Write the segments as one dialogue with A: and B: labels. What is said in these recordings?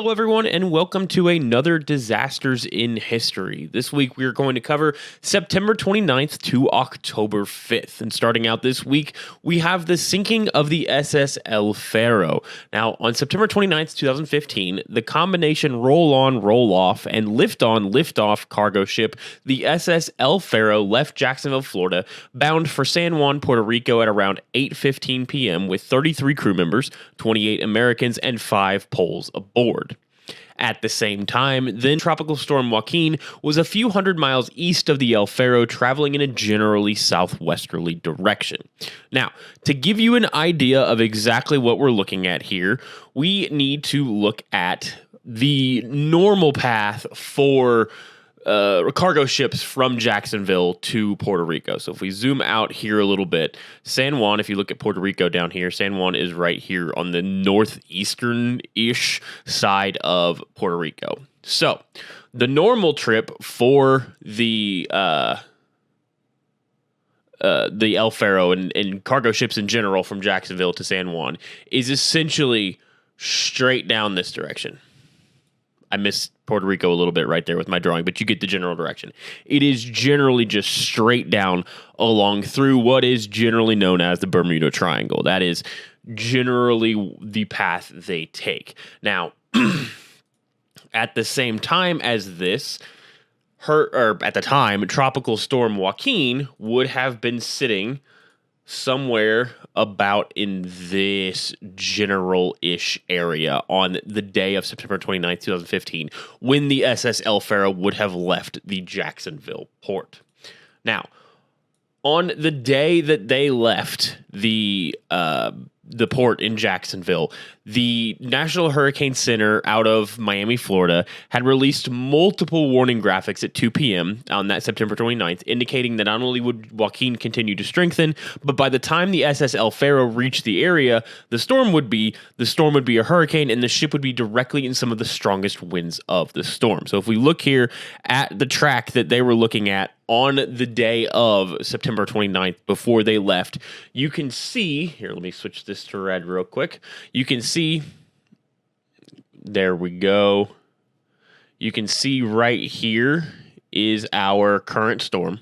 A: Hello, everyone, and welcome to another Disasters in History. This week, we are going to cover September 29th to October 5th. And starting out this week, we have the sinking of the SS El Faro. Now, on September 29th, 2015, the combination roll-on, roll-off, and lift-on, lift-off cargo ship, the SS El Faro, left Jacksonville, Florida, bound for San Juan, Puerto Rico at around 8:15 p.m. with 33 crew members, 28 Americans, and 5 Poles aboard. At the same time, then Tropical Storm Joaquin was a few hundred miles east of the El Faro, traveling in a generally southwesterly direction. Now, to give you an idea of exactly what we're looking at here, we need to look at the normal path for cargo ships from Jacksonville to Puerto Rico. So if we zoom out here a little bit, San Juan, if you look at Puerto Rico down here, San Juan is right here on the northeastern-ish side of Puerto Rico. So the normal trip for the El Faro and cargo ships in general from Jacksonville to San Juan is essentially straight down this direction. I missed Puerto Rico a little bit right there with my drawing, but you get the general direction. It is generally just straight down along through what is generally known as the Bermuda Triangle. That is generally the path they take. Now, at the same time as this, at the time, Tropical Storm Joaquin would have been sitting somewhere about in this general-ish area on the day of September 29th, 2015, when the SS El Faro would have left the Jacksonville port. Now, on the day that they left the port in Jacksonville, the National Hurricane Center out of Miami, Florida, had released multiple warning graphics at 2 p.m. on that September 29th, indicating that not only would Joaquin continue to strengthen, but by the time the SS El Faro reached the area, the storm would be a hurricane, and the ship would be directly in some of the strongest winds of the storm. So if we look here at the track that they were looking at on the day of September 29th, before they left, you can see, here, let me switch this to red real quick. You can see, there we go. You can see right here is our current storm.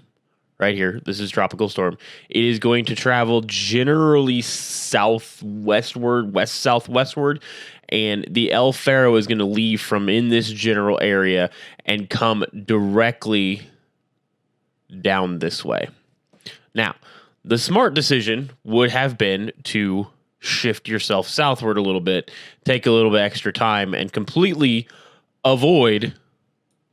A: Right here, this is Tropical Storm. It is going to travel generally southwestward, west-southwestward, and the El Faro is going to leave from in this general area and come directly down this way. Now, the smart decision would have been to shift yourself southward a little bit, take a little bit extra time, and completely avoid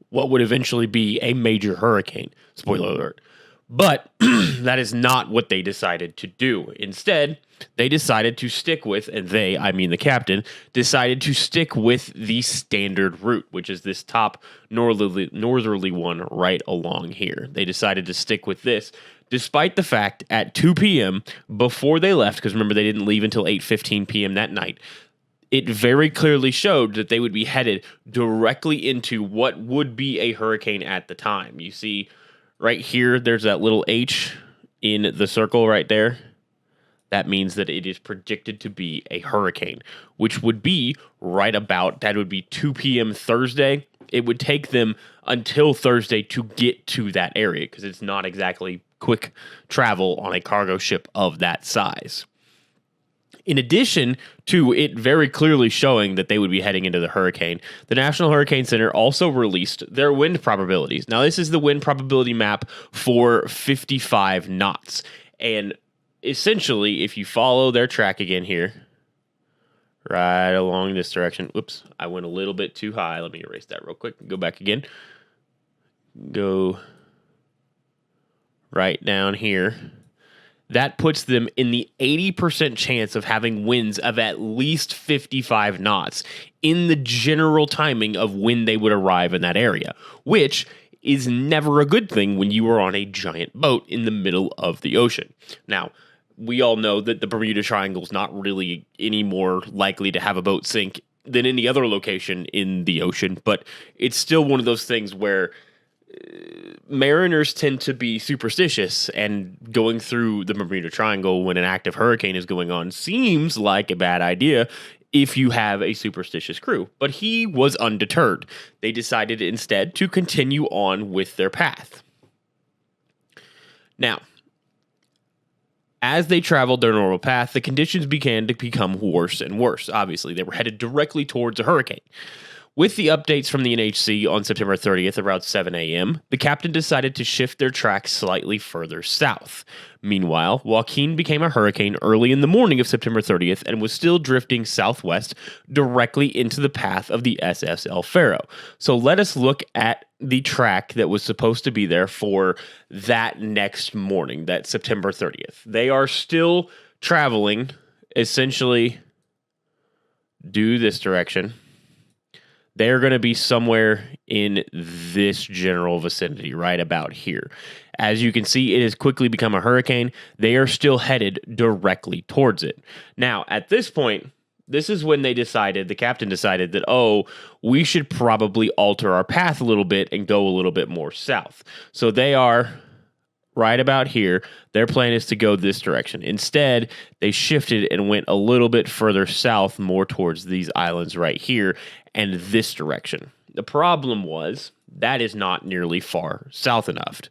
A: what would eventually be a major hurricane. Spoiler alert. But that is not what they decided to do. Instead, they decided to stick with, and they, I mean the captain, decided to stick with the standard route, which is this top northerly one right along here. They decided to stick with this, despite the fact at 2 p.m. before they left, because remember they didn't leave until 8:15 p.m. that night, it very clearly showed that they would be headed directly into what would be a hurricane at the time. You see right here, there's that little H in the circle right there. That means that it is predicted to be a hurricane, which would be right about, that would be 2 p.m. Thursday. It would take them until Thursday to get to that area, because it's not exactly quick travel on a cargo ship of that size. In addition to it very clearly showing that they would be heading into the hurricane, the National Hurricane Center also released their wind probabilities. Now, this is the wind probability map for 55 knots. And essentially, if you follow their track again here, right along this direction. Whoops, I went a little bit too high. Let me erase that real quick. Go back again. Go right down here. That puts them in the 80% chance of having winds of at least 55 knots in the general timing of when they would arrive in that area, which is never a good thing when you are on a giant boat in the middle of the ocean. Now, we all know that the Bermuda Triangle is not really any more likely to have a boat sink than any other location in the ocean, but it's still one of those things where mariners tend to be superstitious, and going through the Bermuda Triangle when an active hurricane is going on seems like a bad idea if you have a superstitious crew. But he was undeterred. They decided instead to continue on with their path. Now, as they traveled their normal path, the conditions began to become worse and worse. Obviously, they were headed directly towards a hurricane. With the updates from the NHC on September 30th around 7 a.m., the captain decided to shift their track slightly further south. Meanwhile, Joaquin became a hurricane early in the morning of September 30th and was still drifting southwest directly into the path of the SS El Faro. So let us look at the track that was supposed to be there for that next morning, that September 30th. They are still traveling essentially due this direction. They're going to be somewhere in this general vicinity, right about here. As you can see, it has quickly become a hurricane. They are still headed directly towards it. Now, at this point, this is when they decided, the captain decided that, we should probably alter our path a little bit and go a little bit more south. So they are right about here. Their plan is to go this direction. Instead, they shifted and went a little bit further south, more towards these islands right here and this direction. The problem was that is not nearly far south enough.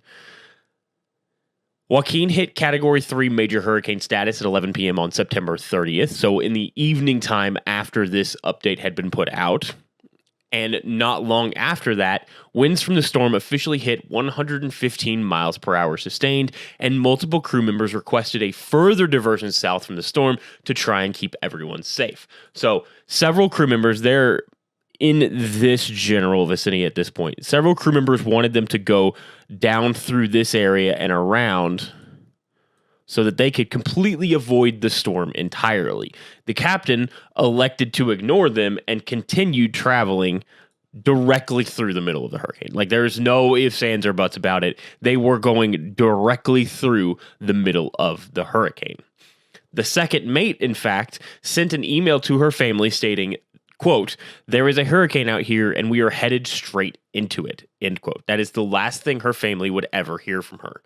A: Joaquin hit Category 3 major hurricane status at 11 p.m. on September 30th, so in the evening time after this update had been put out. And not long after that, winds from the storm officially hit 115 miles per hour sustained, and multiple crew members requested a further diversion south from the storm to try and keep everyone safe. So several crew members, they're in this general vicinity at this point. Several crew members wanted them to go down through this area and around so that they could completely avoid the storm entirely. The captain elected to ignore them and continued traveling directly through the middle of the hurricane. Like, there's no ifs, ands, or buts about it. They were going directly through the middle of the hurricane. The second mate, in fact, sent an email to her family stating, quote, "There is a hurricane out here and we are headed straight into it," end quote. That is the last thing her family would ever hear from her.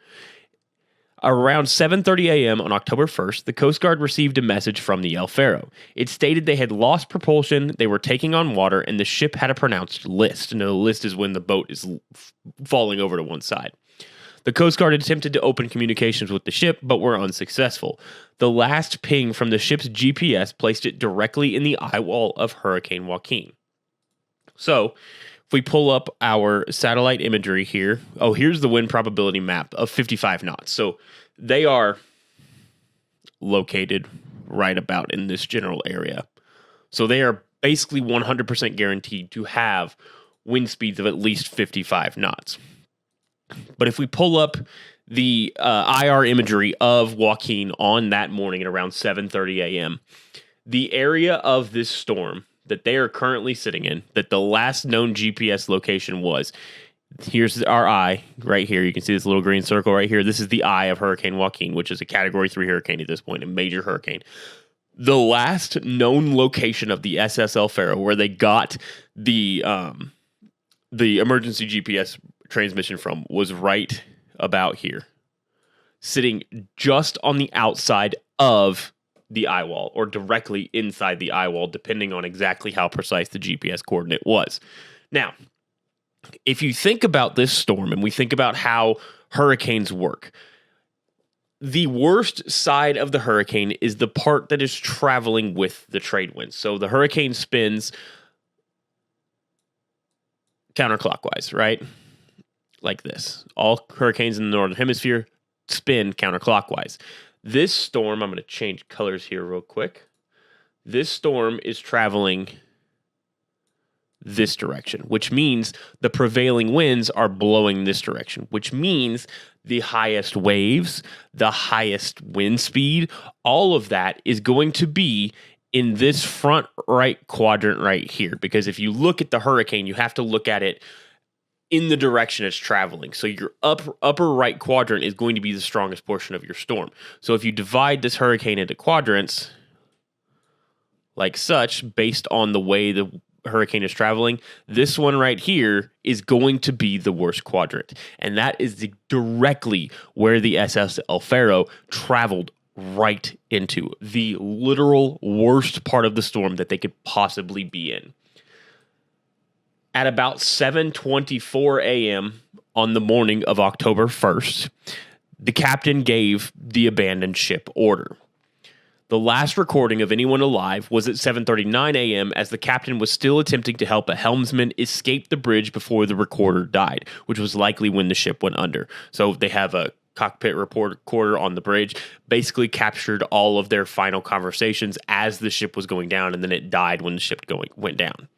A: Around 7:30 a.m. on October 1st, the Coast Guard received a message from the El Faro. It stated they had lost propulsion, they were taking on water, and the ship had a pronounced list. And a list is when the boat is falling over to one side. The Coast Guard attempted to open communications with the ship, but were unsuccessful. The last ping from the ship's GPS placed it directly in the eye wall of Hurricane Joaquin. So, if we pull up our satellite imagery here, here's the wind probability map of 55 knots. So, they are located right about in this general area. So, they are basically 100% guaranteed to have wind speeds of at least 55 knots. But if we pull up the IR imagery of Joaquin on that morning at around 7:30 a.m., the area of this storm that they are currently sitting in, that the last known GPS location was, here's our eye right here. You can see this little green circle right here. This is the eye of Hurricane Joaquin, which is a Category 3 hurricane at this point, a major hurricane. The last known location of the SS El Faro, where they got the emergency GPS transmission from, was right about here, sitting just on the outside of the eye wall, or directly inside the eye wall, depending on exactly how precise the GPS coordinate was. Now, if you think about this storm and we think about how hurricanes work, the worst side of the hurricane is the part that is traveling with the trade winds. So the hurricane spins counterclockwise, right? Like this. All hurricanes in the northern hemisphere spin counterclockwise. This storm, I'm going to change colors here real quick. This storm is traveling this direction, which means the prevailing winds are blowing this direction, which means the highest waves, the highest wind speed, all of that is going to be in this front right quadrant right here. Because if you look at the hurricane, you have to look at it in the direction it's traveling. So your upper right quadrant is going to be the strongest portion of your storm. So if you divide this hurricane into quadrants like such, based on the way the hurricane is traveling, this one right here is going to be the worst quadrant. And that is directly where the SS El Faro traveled right into the literal worst part of the storm that they could possibly be in. At about 7:24 a.m. on the morning of October 1st, the captain gave the abandoned ship order. The last recording of anyone alive was at 7:39 a.m. as the captain was still attempting to help a helmsman escape the bridge before the recorder died, which was likely when the ship went under. So they have a cockpit recorder on the bridge, basically captured all of their final conversations as the ship was going down, and then it died when the ship went down.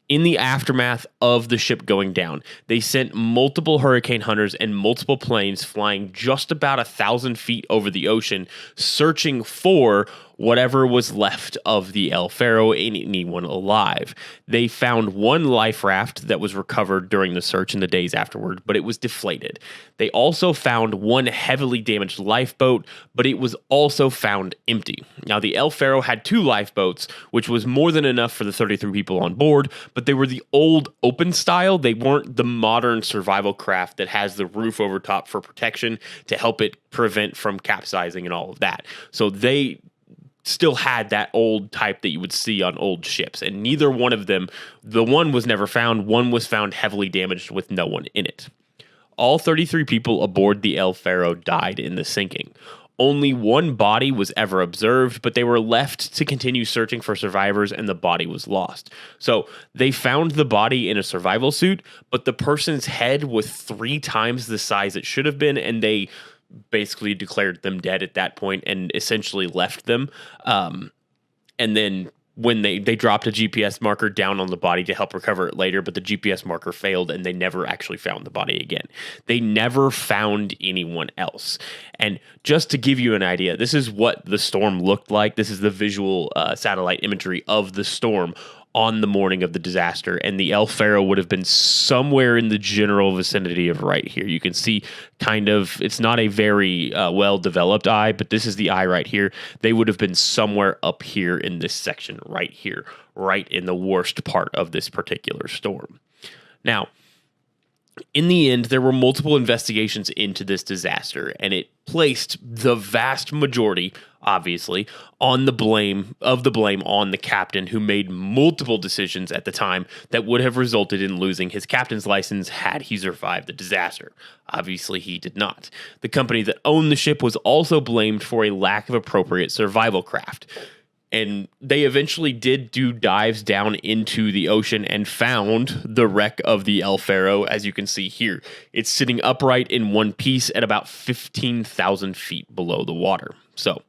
A: In the aftermath of the ship going down, they sent multiple hurricane hunters and multiple planes flying just about 1,000 feet over the ocean, searching for whatever was left of the El Faro and anyone alive. They found one life raft that was recovered during the search in the days afterward, but it was deflated. They also found one heavily damaged lifeboat, but it was also found empty. Now, the El Faro had 2 lifeboats, which was more than enough for the 33 people on board, but they were the old open style. They weren't the modern survival craft that has the roof over top for protection to help it prevent from capsizing and all of that. So they still had that old type that you would see on old ships, and neither one of them, the one was never found, one was found heavily damaged with no one in it. All 33 people aboard the El Faro died in the sinking. Only one body was ever observed, but they were left to continue searching for survivors, and the body was lost. So they found the body in a survival suit, but the person's head was 3 times the size it should have been, and they basically declared them dead at that point and essentially left them. And then when they dropped a GPS marker down on the body to help recover it later, but the GPS marker failed and they never actually found the body again. They never found anyone else. And just to give you an idea, this is what the storm looked like. This is the visual satellite imagery of the storm on the morning of the disaster, and the El Faro would have been somewhere in the general vicinity of right here. You can see kind of, it's not a very well-developed eye, but this is the eye right here. They would have been somewhere up here in this section right here, right in the worst part of this particular storm. Now, in the end, there were multiple investigations into this disaster, and it placed the vast majority, obviously, on the blame on the captain, who made multiple decisions at the time that would have resulted in losing his captain's license had he survived the disaster. Obviously, he did not. The company that owned the ship was also blamed for a lack of appropriate survival craft. And they eventually did do dives down into the ocean and found the wreck of the El Faro, as you can see here. It's sitting upright in one piece at about 15,000 feet below the water. So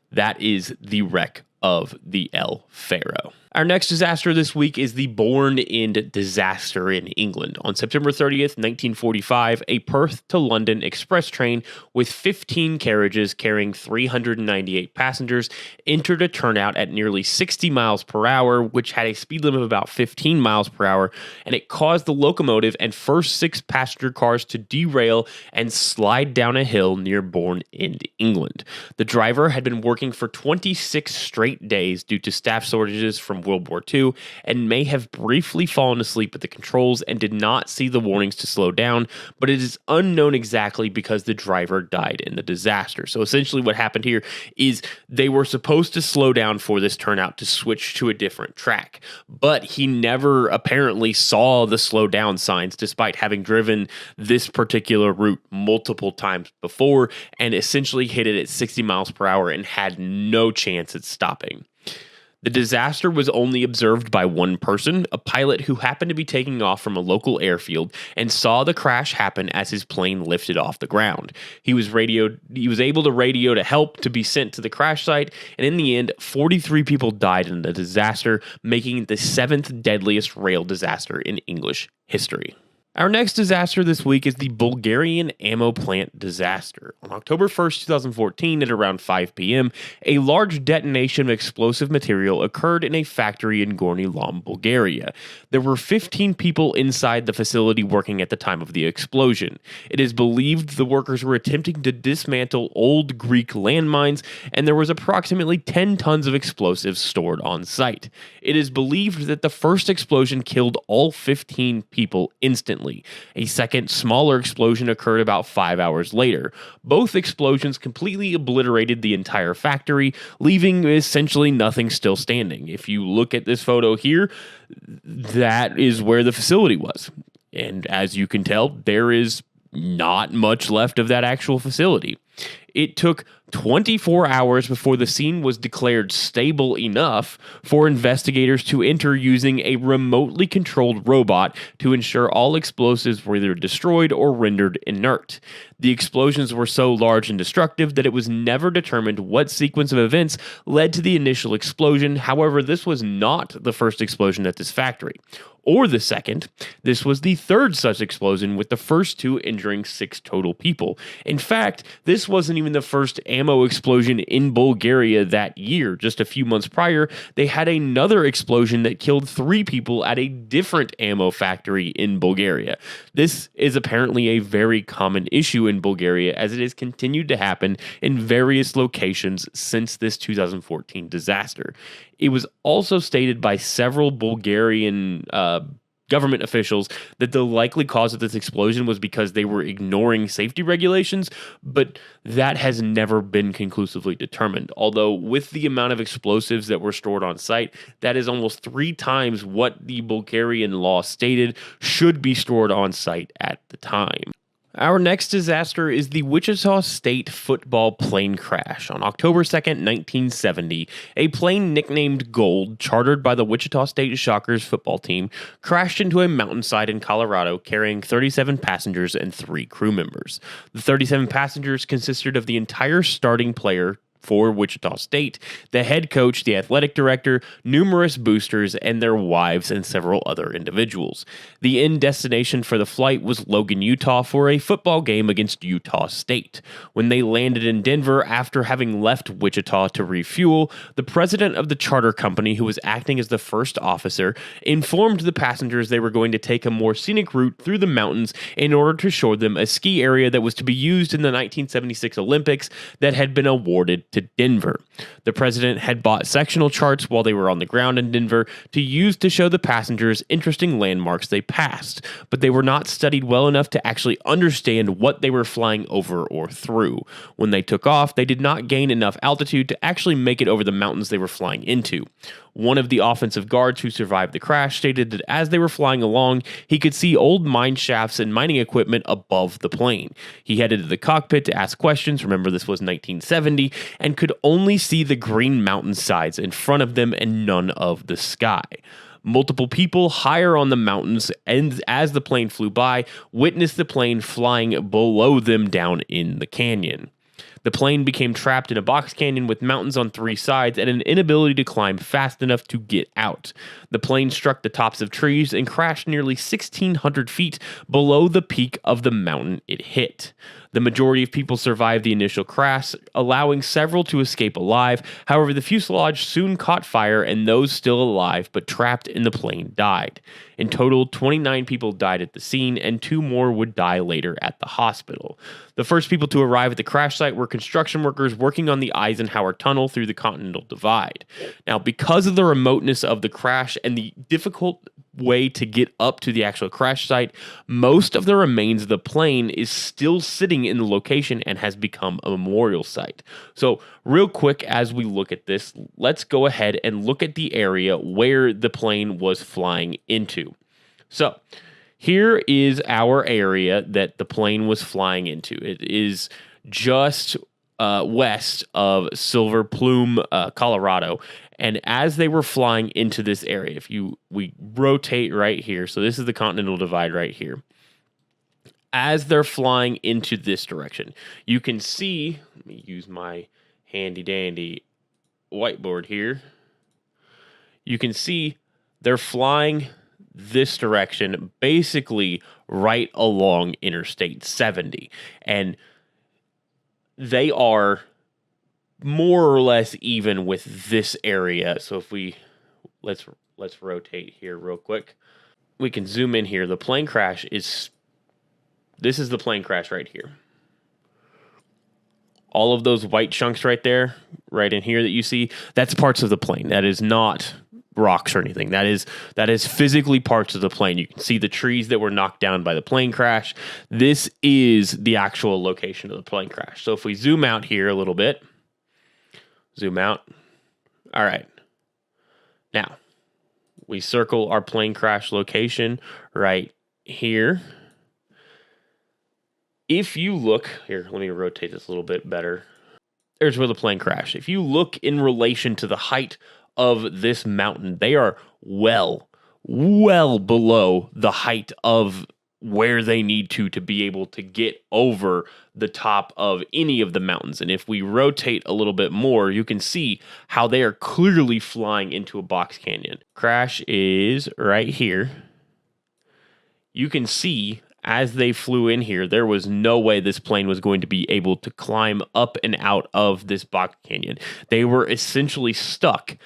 A: that is the wreck of the El Faro. Our next disaster this week is the Bourne End Disaster in England. On September 30th, 1945, a Perth to London express train with 15 carriages carrying 398 passengers entered a turnout at nearly 60 miles per hour, which had a speed limit of about 15 miles per hour, and it caused the locomotive and first 6 passenger cars to derail and slide down a hill near Bourne End, England. The driver had been working for 26 straight days due to staff shortages from World War II and may have briefly fallen asleep at the controls and did not see the warnings to slow down, but it is unknown exactly because the driver died in the disaster. So essentially what happened here is they were supposed to slow down for this turnout to switch to a different track, but he never apparently saw the slow down signs despite having driven this particular route multiple times before and essentially hit it at 60 miles per hour and had no chance at stopping. The disaster was only observed by one person, a pilot who happened to be taking off from a local airfield and saw the crash happen as his plane lifted off the ground. He was able to radio to help to be sent to the crash site, and in the end, 43 people died in the disaster, making it the 7th deadliest rail disaster in English history. Our next disaster this week is the Bulgarian ammo plant disaster. On October 1st, 2014, at around 5 p.m., a large detonation of explosive material occurred in a factory in Gorny Lom, Bulgaria. There were 15 people inside the facility working at the time of the explosion. It is believed the workers were attempting to dismantle old Greek landmines, and there was approximately 10 tons of explosives stored on site. It is believed that the first explosion killed all 15 people instantly, instantly. A second, smaller explosion occurred about 5 hours later. Both explosions completely obliterated the entire factory, leaving essentially nothing still standing. If you look at this photo here, that is where the facility was. And as you can tell, there is not much left of that actual facility. It took 24 hours before the scene was declared stable enough for investigators to enter using a remotely controlled robot to ensure all explosives were either destroyed or rendered inert. The explosions were so large and destructive that it was never determined what sequence of events led to the initial explosion. However, this was not the first explosion at this factory, or the second. This was the third such explosion, with the first two injuring 6 total people. In fact, this wasn't even the first ammo explosion in Bulgaria that year. Just a few months prior, they had another explosion that killed 3 people at a different ammo factory in Bulgaria. This is apparently a very common issue in Bulgaria, as it has continued to happen in various locations since this 2014 disaster. It was also stated by several Bulgarian government officials that the likely cause of this explosion was because they were ignoring safety regulations, but that has never been conclusively determined. Although with the amount of explosives that were stored on site, that is almost 3 times what the Bulgarian law stated should be stored on site at the time. Our next disaster is the Wichita State football plane crash. On October 2nd, 1970, a plane nicknamed Gold, chartered by the Wichita State Shockers football team, crashed into a mountainside in Colorado carrying 37 passengers and 3 crew members. The 37 passengers consisted of the entire starting player for Wichita State, the head coach, the athletic director, numerous boosters, and their wives, and several other individuals. The end destination for the flight was Logan, Utah, for a football game against Utah State. When they landed in Denver after having left Wichita to refuel, the president of the charter company, who was acting as the first officer, informed the passengers they were going to take a more scenic route through the mountains in order to show them a ski area that was to be used in the 1976 Olympics that had been awarded to Denver. The president had bought sectional charts while they were on the ground in Denver to use to show the passengers interesting landmarks they passed, but they were not studied well enough to actually understand what they were flying over or through. When they took off, they did not gain enough altitude to actually make it over the mountains they were flying into. One of the offensive guards who survived the crash stated that as they were flying along, he could see old mine shafts and mining equipment above the plane. He headed to the cockpit to ask questions. Remember, this was 1970, and could only see the green mountainsides in front of them and none of the sky. Multiple people higher on the mountains, and as the plane flew by, witnessed the plane flying below them down in the canyon. The plane became trapped in a box canyon with mountains on 3 sides and an inability to climb fast enough to get out. The plane struck the tops of trees and crashed nearly 1,600 feet below the peak of the mountain it hit. The majority of people survived the initial crash, allowing several to escape alive. However, the fuselage soon caught fire, and those still alive but trapped in the plane died. In total, 29 people died at the scene, and 2 more would die later at the hospital. The first people to arrive at the crash site were construction workers working on the Eisenhower Tunnel through the Continental Divide. Now, because of the remoteness of the crash and the difficult way to get up to the actual crash site, most of the remains of the plane is still sitting in the location and has become a memorial site. So real quick, as we look at this, let's go ahead and look at the area where the plane was flying into. So here is our area that the plane was flying into. It is just west of Silver Plume, Colorado. And as they were flying into this area, we rotate right here, so this is the Continental Divide right here. As they're flying into this direction, you can see, let me use my handy dandy whiteboard here. You can see they're flying this direction, basically right along Interstate 70. And they are more or less even with this area. So if let's rotate here real quick. We can zoom in here. The plane crash this is the plane crash right here. All of those white chunks right there, right in here that you see, that's parts of the plane. That is not rocks or anything. That is physically parts of the plane. You can see the trees that were knocked down by the plane crash. This is the actual location of the plane crash. So if we zoom out here a little bit, zoom out. All right. Now, we circle our plane crash location right here. If you look, here, let me rotate this a little bit better. There's where the plane crashed. If you look in relation to the height of this mountain, they are well below the height of where they need to be able to get over the top of any of the mountains. And if we rotate a little bit more, you can see how they are clearly flying into a box canyon. Crash is right here. You can see as they flew in here, there was no way this plane was going to be able to climb up and out of this box canyon. They were essentially stuck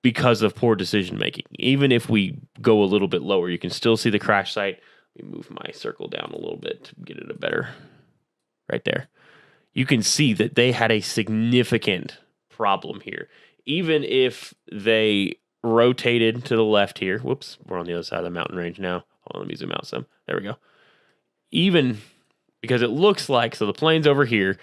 A: because of poor decision making. Even if we go a little bit lower, you can still see the crash site. Let me move my circle down a little bit to get it a better. Right there. You can see that they had a significant problem here. Even if they rotated to the left here. Whoops, we're on the other side of the mountain range now. Hold on, let me zoom out some. There we go. Even because it looks like, so the plane's over here,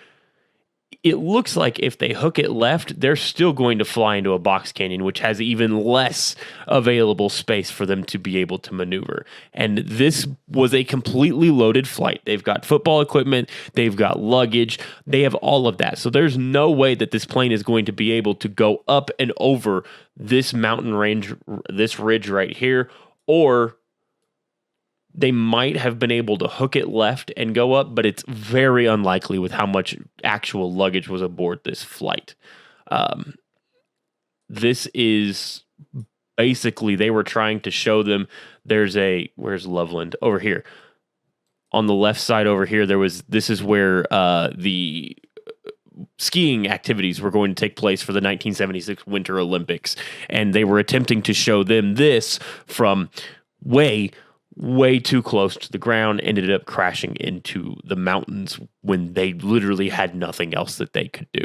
A: it looks like if they hook it left, they're still going to fly into a box canyon, which has even less available space for them to be able to maneuver. And this was a completely loaded flight. They've got football equipment, they've got luggage, they have all of that. So there's no way that this plane is going to be able to go up and over this mountain range, this ridge right here, or they might have been able to hook it left and go up, but it's very unlikely with how much actual luggage was aboard this flight. This is basically, they were trying to show them where's Loveland? Over here. On the left side over here, this is where the skiing activities were going to take place for the 1976 Winter Olympics. And they were attempting to show them this from way too close to the ground, ended up crashing into the mountains when they literally had nothing else that they could do.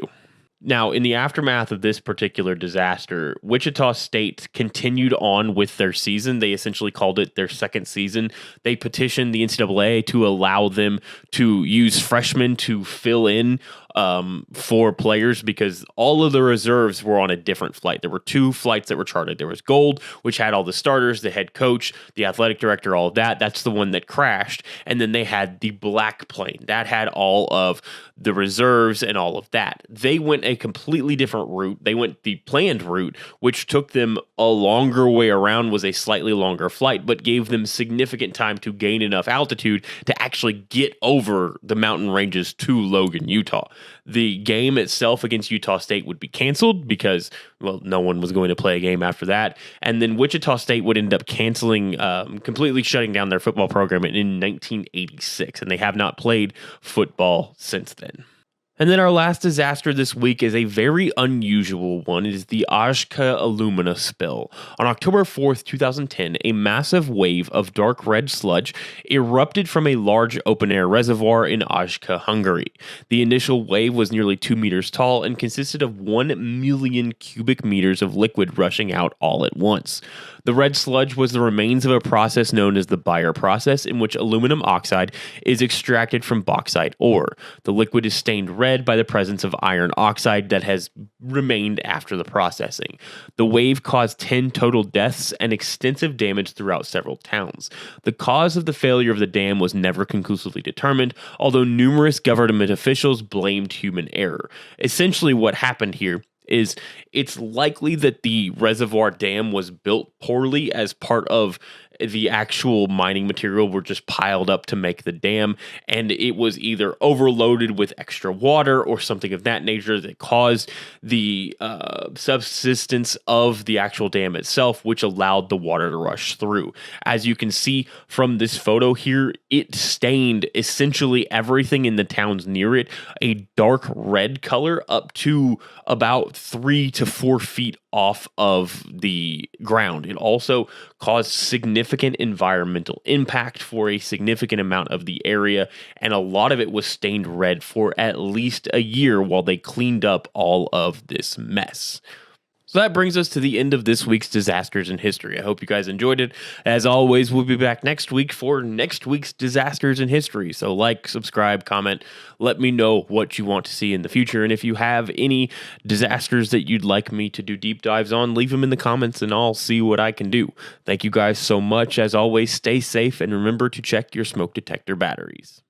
A: Now, in the aftermath of this particular disaster, Wichita State continued on with their season. They essentially called it their second season. They petitioned the NCAA to allow them to use freshmen to fill in for players because all of the reserves were on a different flight. There were two flights that were chartered. There was Gold, which had all the starters, the head coach, the athletic director, all of that. That's the one that crashed. And then they had the Black plane. That had all of the reserves and all of that. They went a completely different route. They went the planned route, which took them a longer way around, was a slightly longer flight, but gave them significant time to gain enough altitude to actually get over the mountain ranges to Logan, Utah. The game itself against Utah State would be canceled because, well, no one was going to play a game after that. And then Wichita State would end up canceling, completely shutting down their football program in 1986. And they have not played football since then. And then our last disaster this week is a very unusual one. It is the Ajka Alumina spill. On October 4th, 2010, a massive wave of dark red sludge erupted from a large open-air reservoir in Ajka, Hungary. The initial wave was nearly 2 meters tall and consisted of 1 million cubic meters of liquid rushing out all at once. The red sludge was the remains of a process known as the Bayer process, in which aluminum oxide is extracted from bauxite ore. The liquid is stained red by the presence of iron oxide that has remained after the processing. The wave caused 10 total deaths and extensive damage throughout several towns. The cause of the failure of the dam was never conclusively determined, although numerous government officials blamed human error. Essentially, what happened here is it's likely that the reservoir dam was built poorly as part of the actual mining material were just piled up to make the dam, and it was either overloaded with extra water or something of that nature that caused the subsistence of the actual dam itself, which allowed the water to rush through. As you can see from this photo here, it stained essentially everything in the towns near it a dark red color up to about 3 to 4 feet off of the ground. It also caused significant environmental impact for a significant amount of the area, and a lot of it was stained red for at least a year while they cleaned up all of this mess. So that brings us to the end of this week's Disasters in History. I hope you guys enjoyed it. As always, we'll be back next week for next week's Disasters in History. So like, subscribe, comment, let me know what you want to see in the future. And if you have any disasters that you'd like me to do deep dives on, leave them in the comments and I'll see what I can do. Thank you guys so much. As always, stay safe and remember to check your smoke detector batteries.